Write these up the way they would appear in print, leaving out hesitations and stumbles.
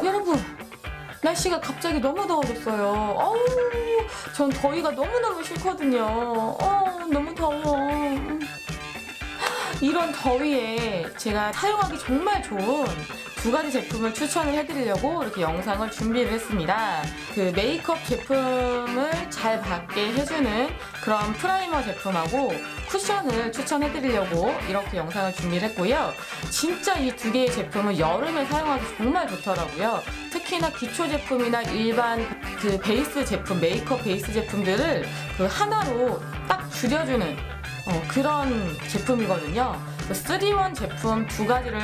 여러분, 날씨가 갑자기 너무 더워졌어요. 어우, 전 더위가 너무너무 싫거든요. 너무 더워. 이런 더위에 제가 사용하기 정말 좋은 두 가지 제품을 추천을 해드리려고 이렇게 영상을 준비를 했습니다. 그 메이크업 제품을 잘 받게 해주는 그런 프라이머 제품하고 쿠션을 추천해드리려고 이렇게 영상을 준비를 했고요. 진짜 이 두 개의 제품은 여름에 사용하기 정말 좋더라고요. 특히나 기초 제품이나 일반 그 베이스 제품, 메이크업 베이스 제품들을 그 하나로 딱 줄여주는 그런 제품이거든요. 3-in-1 제품 두 가지를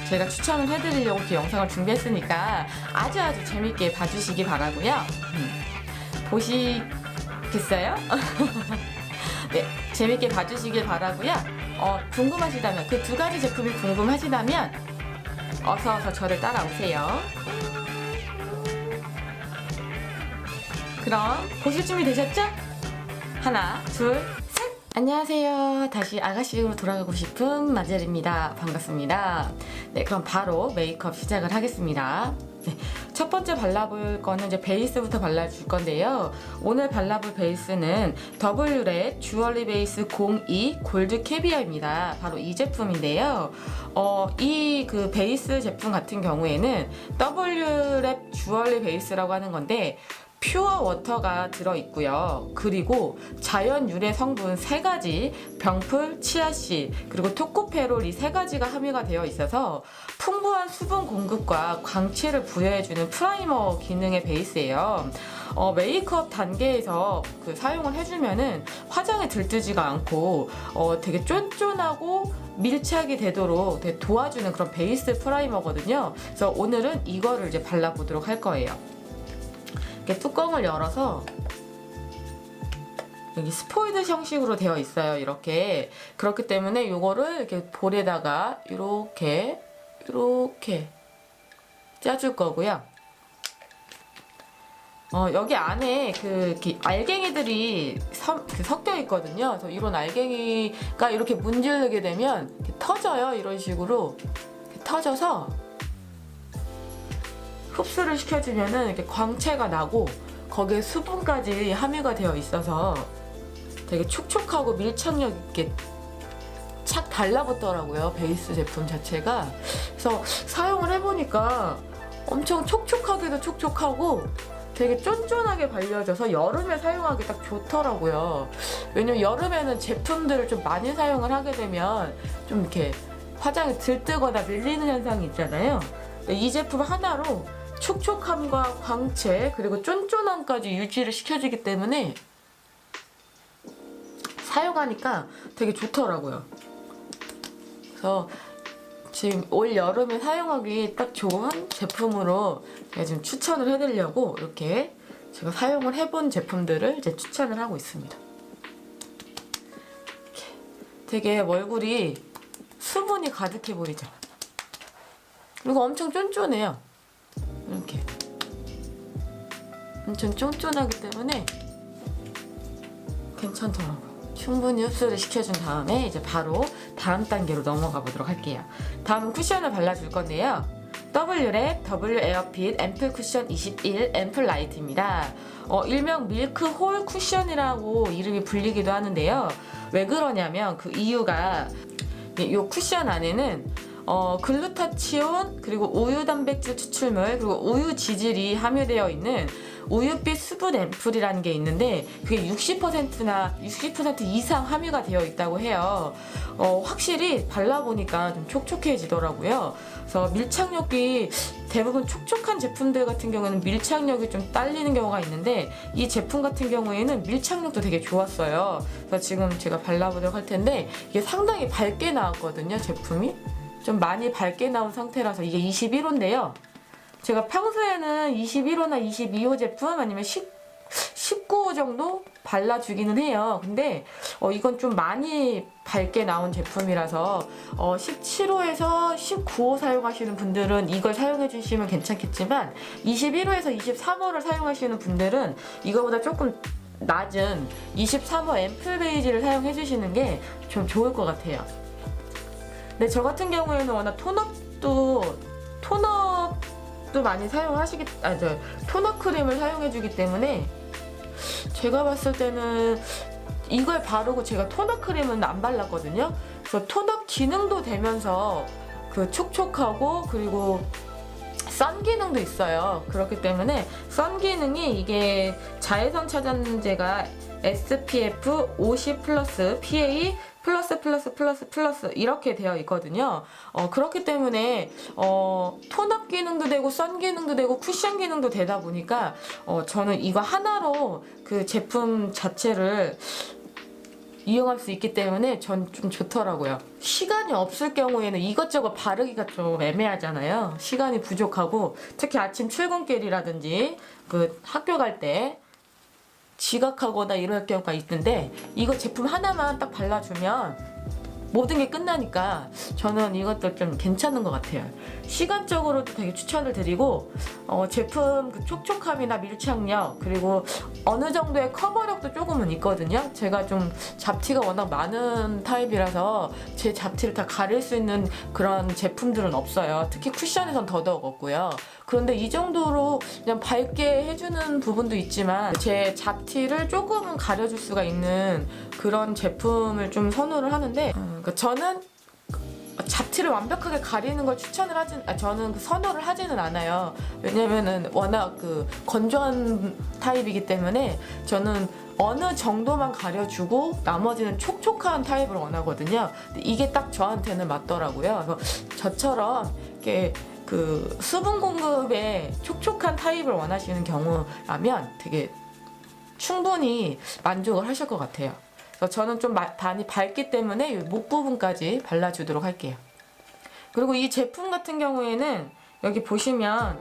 제가 추천을 해드리려고 이렇게 영상을 준비했으니까 아주 재밌게 봐주시기 바라고요. 보시겠어요? 네, 재밌게 봐주시길 바라고요. 궁금하시다면, 그 두 가지 제품이 궁금하시다면 어서 저를 따라오세요. 그럼 보실 준비 되셨죠? 하나, 둘, 셋! 안녕하세요. 다시 아가씨로 돌아가고 싶은 마젤입니다. 반갑습니다. 네, 그럼 바로 메이크업 시작을 하겠습니다. 네, 첫 번째 발라볼 거는 이제 베이스부터 발라줄 건데요. 오늘 발라볼 베이스는 더블유랩 주얼리 베이스 02 골드 캐비어입니다. 바로 이 제품인데요. 이 그 베이스 제품 같은 경우에는 더블유랩 주얼리 베이스라고 하는 건데 퓨어 워터가 들어있고요. 그리고 자연 유래 성분 3가지, 병풀, 치아씨, 그리고 토코페롤 이 3가지가 함유가 되어 있어서 풍부한 수분 공급과 광채를 부여해주는 프라이머 기능의 베이스예요. 메이크업 단계에서 그 사용을 해주면은 화장에 들뜨지가 않고 되게 쫀쫀하고 밀착이 되도록 되게 도와주는 그런 베이스 프라이머거든요. 그래서 오늘은 이거를 이제 발라보도록 할 거예요. 이렇게 뚜껑을 열어서 여기 스포이드 형식으로 되어 있어요. 이렇게. 그렇기 때문에 이거를 이렇게 볼에다가 이렇게 짜줄 거고요. 여기 안에 이렇게 알갱이들이 섞여 있거든요. 그래서 이런 알갱이가 이렇게 문지르게 되면 이렇게 터져요. 이런 식으로 이렇게 터져서 흡수를 시켜주면은 이렇게 광채가 나고 거기에 수분까지 함유가 되어 있어서 되게 촉촉하고 밀착력 있게 착 달라붙더라고요. 베이스 제품 자체가. 그래서 사용을 해보니까 엄청 촉촉하기도 촉촉하고 되게 쫀쫀하게 발려져서 여름에 사용하기 딱 좋더라고요. 왜냐면 여름에는 제품들을 좀 많이 사용을 하게 되면 좀 이렇게 화장이 들뜨거나 밀리는 현상이 있잖아요. 이 제품 하나로 촉촉함과 광채 그리고 쫀쫀함까지 유지를 시켜주기 때문에 사용하니까 되게 좋더라고요. 그래서 지금 올 여름에 사용하기 딱 좋은 제품으로 제가 지금 추천을 해드리려고 이렇게 제가 사용을 해본 제품들을 이제 추천을 하고 있습니다. 되게 얼굴이 수분이 가득해 보이죠? 그리고 엄청 쫀쫀해요. 이렇게 엄청 쫀쫀하기 때문에 괜찮더라고요. 충분히 흡수를 시켜준 다음에 이제 바로 다음 단계로 넘어가 보도록 할게요. 다음은 쿠션을 발라줄 건데요. 더블유랩 W 에어핏 앰플 쿠션 21 앰플 라이트입니다. 일명 밀크 홀 쿠션이라고 이름이 불리기도 하는데요. 왜 그러냐면 그 이유가 이 쿠션 안에는 글루타치온 그리고 우유 단백질 추출물 그리고 우유 지질이 함유되어 있는 우유빛 수분 앰플이라는 게 있는데 그게 60%나 60% 이상 함유가 되어 있다고 해요. 확실히 발라보니까 좀 촉촉해지더라고요. 그래서 밀착력이 대부분 촉촉한 제품들 같은 경우는 밀착력이 좀 딸리는 경우가 있는데 이 제품 같은 경우에는 밀착력도 되게 좋았어요. 그래서 지금 제가 발라보도록 할 텐데 이게 상당히 밝게 나왔거든요. 제품이 좀 많이 밝게 나온 상태라서 이게 21호인데요. 제가 평소에는 21호나 22호 제품 아니면 19호 정도 발라주기는 해요. 근데 이건 좀 많이 밝게 나온 제품이라서 17호에서 19호 사용하시는 분들은 이걸 사용해 주시면 괜찮겠지만 21호에서 23호를 사용하시는 분들은 이거보다 조금 낮은 23호 앰플 베이지를 사용해 주시는 게 좀 좋을 것 같아요. 근데 저 같은 경우에는 워낙 톤업 도 많이 사용하시기, 토너 크림을 사용해주기 때문에 제가 봤을 때는 이걸 바르고 제가 토너 크림은 안 발랐거든요. 그래서 톤업 기능도 되면서 그 촉촉하고 그리고 선 기능도 있어요. 그렇기 때문에 선 기능이 이게 자외선 차단제가 SPF 50 플러스 PA 플러스 플러스 플러스 플러스 이렇게 되어 있거든요. 그렇기 때문에 톤업 기능도 되고 선 기능도 되고 쿠션 기능도 되다 보니까 저는 이거 하나로 그 제품 자체를 이용할 수 있기 때문에 전 좀 좋더라고요. 시간이 없을 경우에는 이것저것 바르기가 좀 애매하잖아요. 시간이 부족하고 특히 아침 출근길이라든지 그 학교 갈 때 지각하거나 이럴 경우가 있는데 이거 제품 하나만 딱 발라주면 모든 게 끝나니까 저는 이것도 좀 괜찮은 것 같아요. 시간적으로도 되게 추천을 드리고 제품 그 촉촉함이나 밀착력 그리고 어느 정도의 커버력도 조금은 있거든요. 제가 좀 잡티가 워낙 많은 타입이라서 제 잡티를 다 가릴 수 있는 그런 제품들은 없어요. 특히 쿠션에선 더더욱 없고요. 그런데 이 정도로 그냥 밝게 해주는 부분도 있지만 제 잡티를 조금은 가려줄 수가 있는 그런 제품을 좀 선호를 하는데 그러니까 저는 잡티를 완벽하게 가리는 걸 저는 선호를 하지는 않아요. 왜냐면은 워낙 그 건조한 타입이기 때문에 저는 어느 정도만 가려주고 나머지는 촉촉한 타입을 원하거든요. 근데 이게 딱 저한테는 맞더라고요. 그래서 저처럼 이렇게 그 수분 공급에 촉촉한 타입을 원하시는 경우라면 되게 충분히 만족을 하실 것 같아요. 그래서 저는 좀 많이 밝기 때문에 목 부분까지 발라주도록 할게요. 그리고 이 제품 같은 경우에는 여기 보시면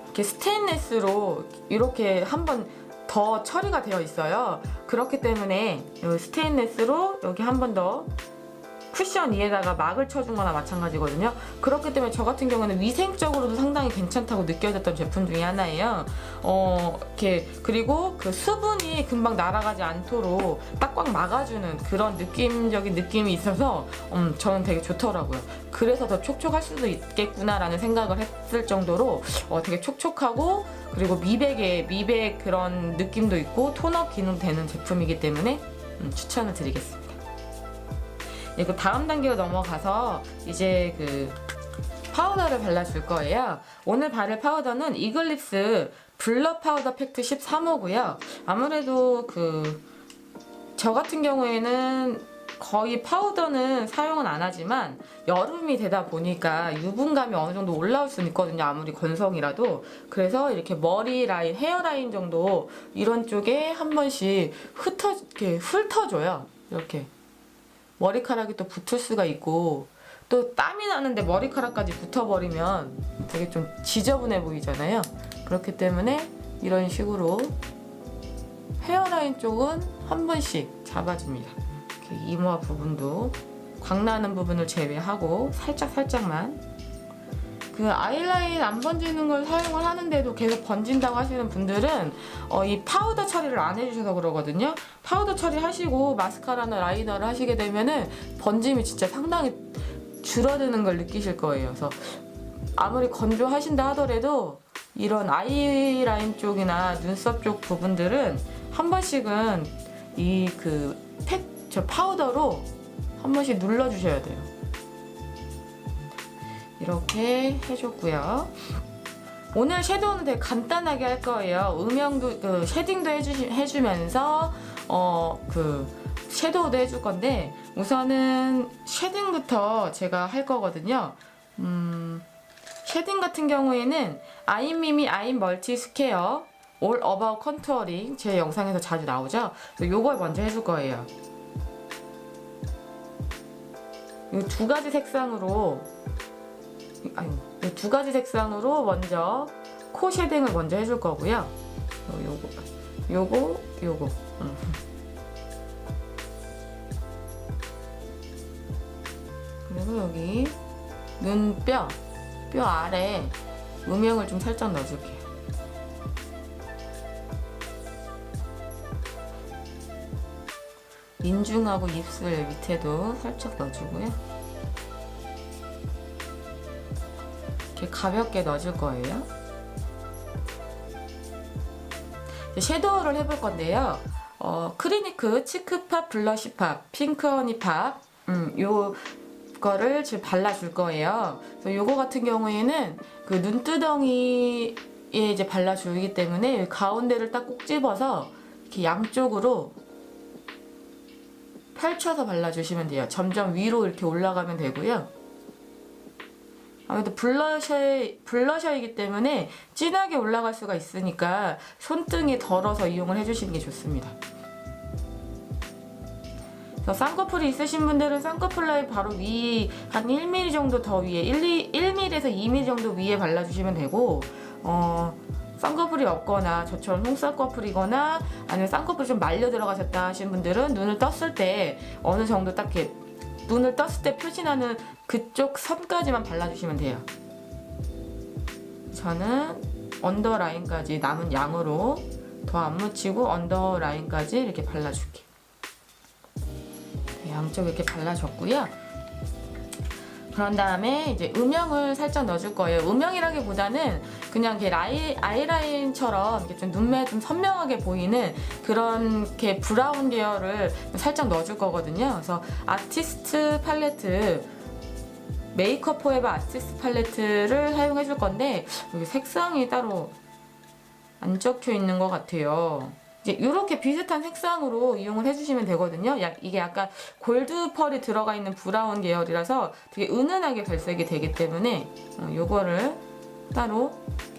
이렇게 스테인리스로 이렇게 한번 더 처리가 되어 있어요. 그렇기 때문에 이 스테인리스로 여기 한 번 더 쿠션 위에다가 막을 쳐준 거나 마찬가지거든요. 그렇기 때문에 저 같은 경우는 위생적으로도 상당히 괜찮다고 느껴졌던 제품 중에 하나예요. 이렇게 그리고 그 수분이 금방 날아가지 않도록 딱꽉 막아주는 그런 느낌적인 느낌이 있어서 저는 되게 좋더라고요. 그래서 더 촉촉할 수도 있겠구나라는 생각을 했을 정도로 되게 촉촉하고 그리고 미백 그런 느낌도 있고 톤업 기능 되는 제품이기 때문에 추천을 드리겠습니다. 그 다음 단계로 넘어가서 이제 그 파우더를 발라줄 거예요. 오늘 바를 파우더는 이글립스 블러 파우더 팩트 13호고요. 아무래도 저 같은 경우에는 거의 파우더는 사용은 안 하지만 여름이 되다 보니까 유분감이 어느 정도 올라올 수는 있거든요. 아무리 건성이라도. 그래서 이렇게 머리 라인, 헤어 라인 정도 이런 쪽에 한 번씩 이렇게 훑어줘요. 이렇게. 머리카락이 또 붙을 수가 있고 또 땀이 나는데 머리카락까지 붙어버리면 되게 좀 지저분해 보이잖아요. 그렇기 때문에 이런 식으로 헤어라인 쪽은 한 번씩 잡아줍니다. 이렇게 이마 부분도 광나는 부분을 제외하고 살짝만 그 아이라인 안 번지는 걸 사용을 하는데도 계속 번진다고 하시는 분들은 이 파우더 처리를 안 해주셔서 그러거든요. 파우더 처리하시고 마스카라나 라이너를 하시게 되면은 번짐이 진짜 상당히 줄어드는 걸 느끼실 거예요. 그래서 아무리 건조하신다 하더라도 이런 아이라인 쪽이나 눈썹 쪽 부분들은 한 번씩은 저 파우더로 한 번씩 눌러주셔야 돼요. 이렇게 해줬고요. 오늘 섀도우는 되게 간단하게 할 거예요. 음영도 쉐딩도 해주면서 섀도우도 해줄 건데 우선은 쉐딩부터 제가 할 거거든요. 쉐딩 같은 경우에는 아임미미 아임 멀티 스퀘어 올 어바웃 컨투어링 제 영상에서 자주 나오죠. 그래서 요걸 먼저 해줄 거예요. 이 두 가지 색상으로 먼저 코 쉐딩을 먼저 해줄 거고요. 요거. 그리고 여기 눈뼈 아래 음영을 좀 살짝 넣어줄게요. 인중하고 입술 밑에도 살짝 넣어주고요. 이렇게 가볍게 넣어줄 거예요. 섀도우를 해볼 건데요. 크리니크 치크팝 블러쉬팝 핑크허니팝 요거를 지금 발라줄 거예요. 그래서 요거 같은 경우에는 그 눈두덩이에 이제 발라주기 때문에 가운데를 딱 꼭 집어서 이렇게 양쪽으로 펼쳐서 발라주시면 돼요. 점점 위로 이렇게 올라가면 되고요. 아무래도 블러셔이기 때문에 진하게 올라갈 수가 있으니까 손등에 덜어서 이용을 해주시는 게 좋습니다. 쌍꺼풀이 있으신 분들은 쌍꺼풀 라인 바로 위 한 1mm 정도 더 위에 1mm에서 2mm 정도 위에 발라주시면 되고 쌍꺼풀이 없거나 저처럼 홍쌍꺼풀이거나 아니면 쌍꺼풀이 좀 말려 들어가셨다 하신 분들은 눈을 떴을 때 어느 정도 딱 이렇게 눈을 떴을 때 표시나는 그쪽 선까지만 발라주시면 돼요. 저는 언더라인까지 남은 양으로 더 안 묻히고 언더라인까지 이렇게 발라줄게요. 양쪽 이렇게 발라줬고요. 그런 다음에 이제 음영을 살짝 넣어줄 거예요. 음영이라기보다는 그냥 이렇게 아이라인처럼 이렇게 좀 눈매 좀 선명하게 보이는 그런 이렇게 브라운 계열을 살짝 넣어줄 거거든요. 그래서 아티스트 팔레트 메이크업 포에버 아티스트 팔레트를 사용해 줄 건데 여기 색상이 따로 안 적혀 있는 것 같아요. 이제 이렇게 비슷한 색상으로 이용을 해주시면 되거든요. 이게 약간 골드 펄이 들어가 있는 브라운 계열이라서 되게 은은하게 발색이 되기 때문에 이거를 따로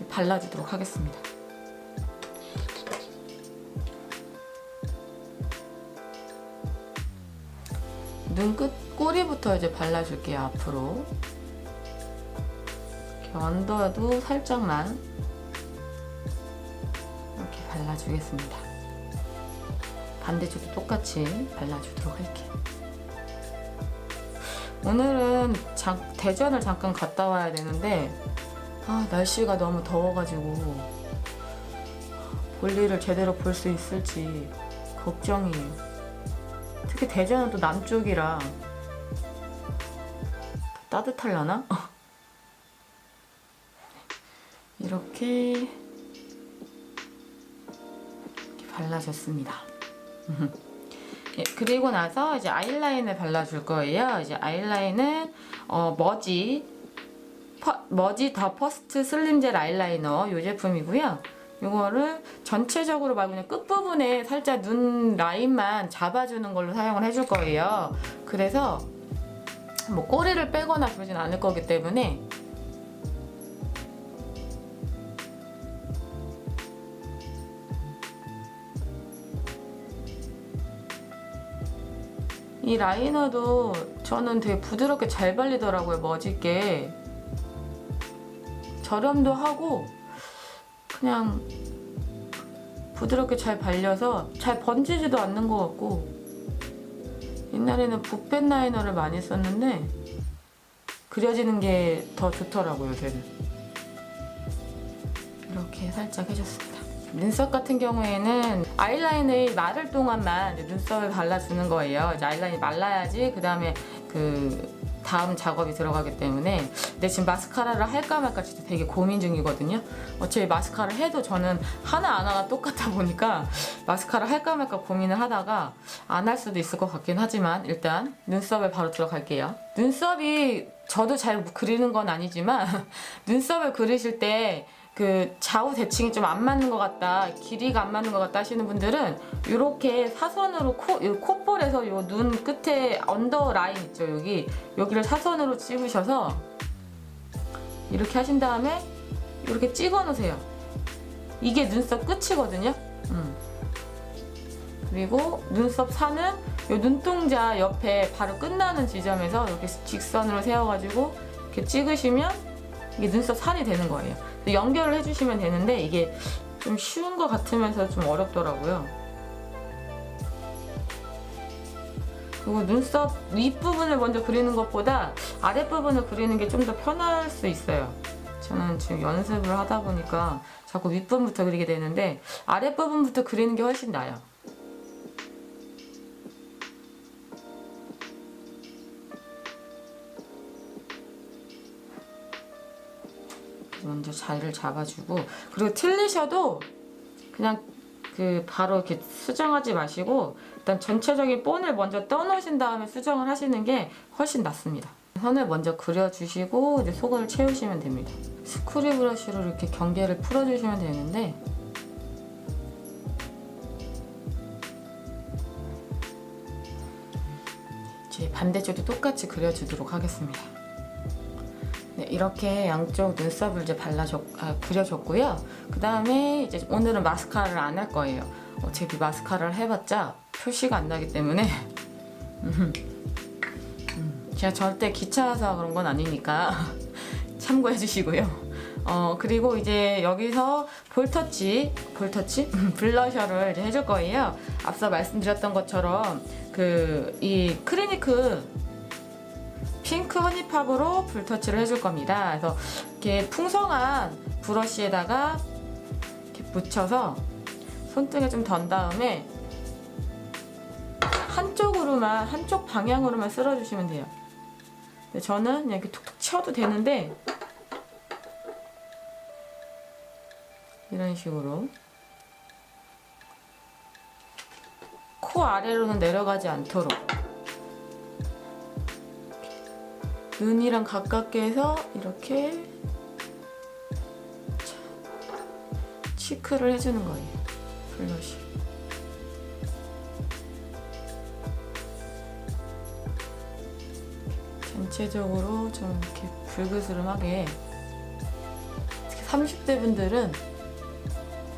발라주도록 하겠습니다. 눈끝 꼬리부터 이제 발라줄게요. 앞으로 이렇게 언더도 살짝만 이렇게 발라주겠습니다. 반대쪽도 똑같이 발라주도록 할게요. 오늘은 대전을 잠깐 갔다 와야 되는데 날씨가 너무 더워가지고 볼 일을 제대로 볼 수 있을지 걱정이에요. 특히 대전은 또 남쪽이라 따뜻하려나? 이렇게 발라줬습니다. 예, 그리고 나서 이제 아이라인을 발라줄 거예요. 이제 아이라인은 머지 더 퍼스트 슬림 젤 아이라이너 이 제품이고요. 이거를 전체적으로 말고 그냥 끝부분에 살짝 눈 라인만 잡아주는 걸로 사용을 해줄 거예요. 그래서 뭐 꼬리를 빼거나 그러진 않을 거기 때문에 이 라이너도 저는 되게 부드럽게 잘 발리더라고요. 멋있게 저렴도 하고 그냥 부드럽게 잘 발려서 잘 번지지도 않는 것 같고 옛날에는 붓펜 라이너를 많이 썼는데 그려지는 게 더 좋더라고요. 저는 이렇게 살짝 해줬습니다. 눈썹 같은 경우에는 아이라인을 마를 동안만 눈썹을 발라주는 거예요. 이제 아이라인이 말라야지 그 다음에 다음 작업이 들어가기 때문에. 근데 지금 마스카라를 할까 말까 진짜 되게 고민 중이거든요. 어차피 마스카라를 해도 저는 하나하나가 똑같아 보니까 마스카라 할까 말까 고민을 하다가 안 할 수도 있을 것 같긴 하지만 일단 눈썹에 바로 들어갈게요. 눈썹이 저도 잘 그리는 건 아니지만 눈썹을 그리실 때 좌우 대칭이 좀 안 맞는 것 같다, 길이가 안 맞는 것 같다 하시는 분들은 이렇게 사선으로 콧볼에서 요 눈 끝에 언더 라인 있죠, 여기를 사선으로 찝으셔서 이렇게 하신 다음에 이렇게 찍어 놓으세요. 이게 눈썹 끝이거든요. 그리고 눈썹 사는 요 눈동자 옆에 바로 끝나는 지점에서 이렇게 직선으로 세워가지고 이렇게 찍으시면 이게 눈썹 산이 되는 거예요. 연결을 해주시면 되는데 이게 좀 쉬운 것 같으면서 좀 어렵더라고요. 그리고 눈썹 윗부분을 먼저 그리는 것보다 아랫부분을 그리는 게 좀 더 편할 수 있어요. 저는 지금 연습을 하다 보니까 자꾸 윗부분부터 그리게 되는데 아랫부분부터 그리는 게 훨씬 나아요. 먼저 자리를 잡아주고, 그리고 틀리셔도 그냥 바로 이렇게 수정하지 마시고 일단 전체적인 본을 먼저 떠놓으신 다음에 수정을 하시는 게 훨씬 낫습니다. 선을 먼저 그려주시고 이제 속을 채우시면 됩니다. 스크류 브러쉬로 이렇게 경계를 풀어주시면 되는데, 이제 반대쪽도 똑같이 그려주도록 하겠습니다. 네, 이렇게 양쪽 눈썹을 이제 그려줬고요. 그 다음에 이제 오늘은 마스카라를 안 할 거예요. 어차피 마스카라를 해봤자 표시가 안 나기 때문에 제가 절대 귀찮아서 그런 건 아니니까 참고해 주시고요. 그리고 이제 여기서 볼터치 블러셔를 이제 해줄 거예요. 앞서 말씀드렸던 것처럼 이 클리니크 핑크 허니팝으로 붓터치를 해줄 겁니다. 그래서 이렇게 풍성한 브러쉬에다가 이렇게 묻혀서 손등에 좀 던 다음에 한쪽 방향으로만 쓸어주시면 돼요. 근데 저는 그냥 이렇게 툭툭 쳐도 되는데, 이런 식으로 코 아래로는 내려가지 않도록 눈이랑 가깝게 해서 이렇게 치크를 해주는 거예요. 블러쉬. 전체적으로 좀 이렇게 불그스름하게. 특히 30대 분들은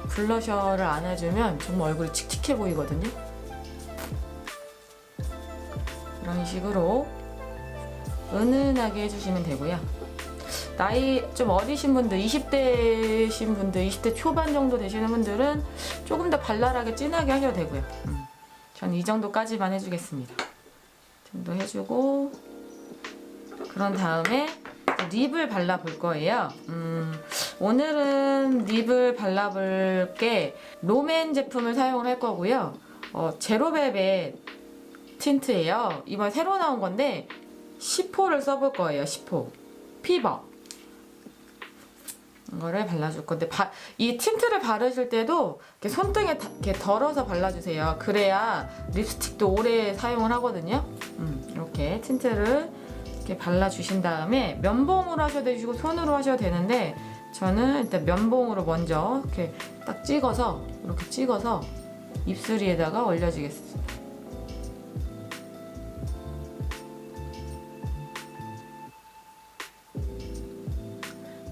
블러셔를 안 해주면 정말 얼굴이 칙칙해 보이거든요. 이런 식으로 은은하게 해주시면 되고요. 나이 좀 어리신 분들, 20대신 분들, 20대 초반 정도 되시는 분들은 조금 더 발랄하게 진하게 하셔도 되고요. 전 이 정도까지만 해주겠습니다. 이 정도 해주고, 그런 다음에 립을 발라볼 거예요. 오늘은 립을 발라볼 게 롬앤 제품을 사용을 할 거고요. 제로벨벳 틴트예요. 이번 새로 나온 건데 10호를 써볼 거예요. 10호 피버 이거를 발라줄 건데, 이 틴트를 바르실 때도 이렇게 손등에 이렇게 덜어서 발라주세요. 그래야 립스틱도 오래 사용을 하거든요. 이렇게 틴트를 이렇게 발라주신 다음에 면봉으로 하셔도 되시고 손으로 하셔도 되는데, 저는 일단 면봉으로 먼저 이렇게 딱 찍어서 입술 위에다가 올려주겠습니다.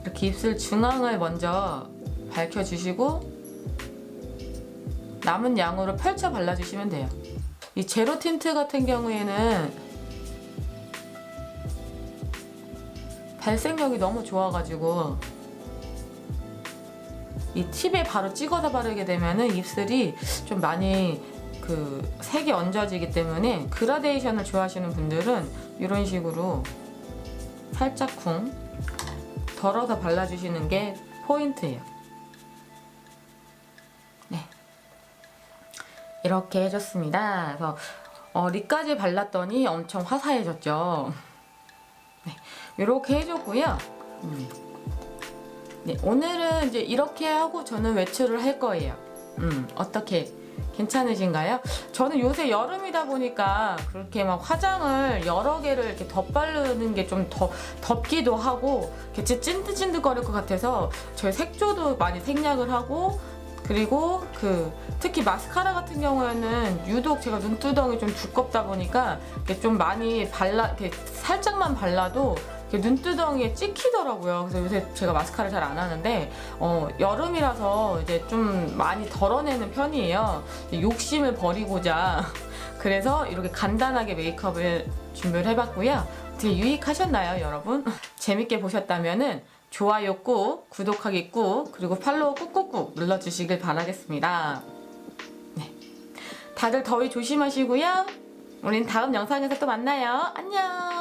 이렇게 입술 중앙을 먼저 밝혀주시고 남은 양으로 펼쳐 발라주시면 돼요. 이 제로 틴트 같은 경우에는 발색력이 너무 좋아가지고 이 팁에 바로 찍어서 바르게 되면은 입술이 좀 많이 색이 얹어지기 때문에 그라데이션을 좋아하시는 분들은 이런 식으로 살짝 덜어서 발라주시는 게 포인트예요. 네, 이렇게 해줬습니다. 그래서 립까지 발랐더니 엄청 화사해졌죠. 네, 이렇게 해줬고요. 네, 오늘은 이제 이렇게 하고 저는 외출을 할 거예요. 어떻게 괜찮으신가요? 저는 요새 여름이다 보니까 그렇게 막 화장을 여러 개를 이렇게 덧바르는 게 좀 더 덥기도 하고 이렇게 찐득찐득거릴 것 같아서 저희 색조도 많이 생략을 하고, 그리고 특히 마스카라 같은 경우에는 유독 제가 눈두덩이 좀 두껍다 보니까 이렇게 좀 많이 이렇게 살짝만 발라도 눈두덩이에 찍히더라고요. 그래서 요새 제가 마스카라를 잘 안 하는데 여름이라서 이제 좀 많이 덜어내는 편이에요. 욕심을 버리고자 그래서 이렇게 간단하게 메이크업을 준비를 해봤고요. 되게 유익하셨나요, 여러분? 재밌게 보셨다면은 좋아요 꾹, 구독하기 꾹, 그리고 팔로우 꾹꾹꾹 눌러주시길 바라겠습니다. 네, 다들 더위 조심하시고요. 우린 다음 영상에서 또 만나요. 안녕.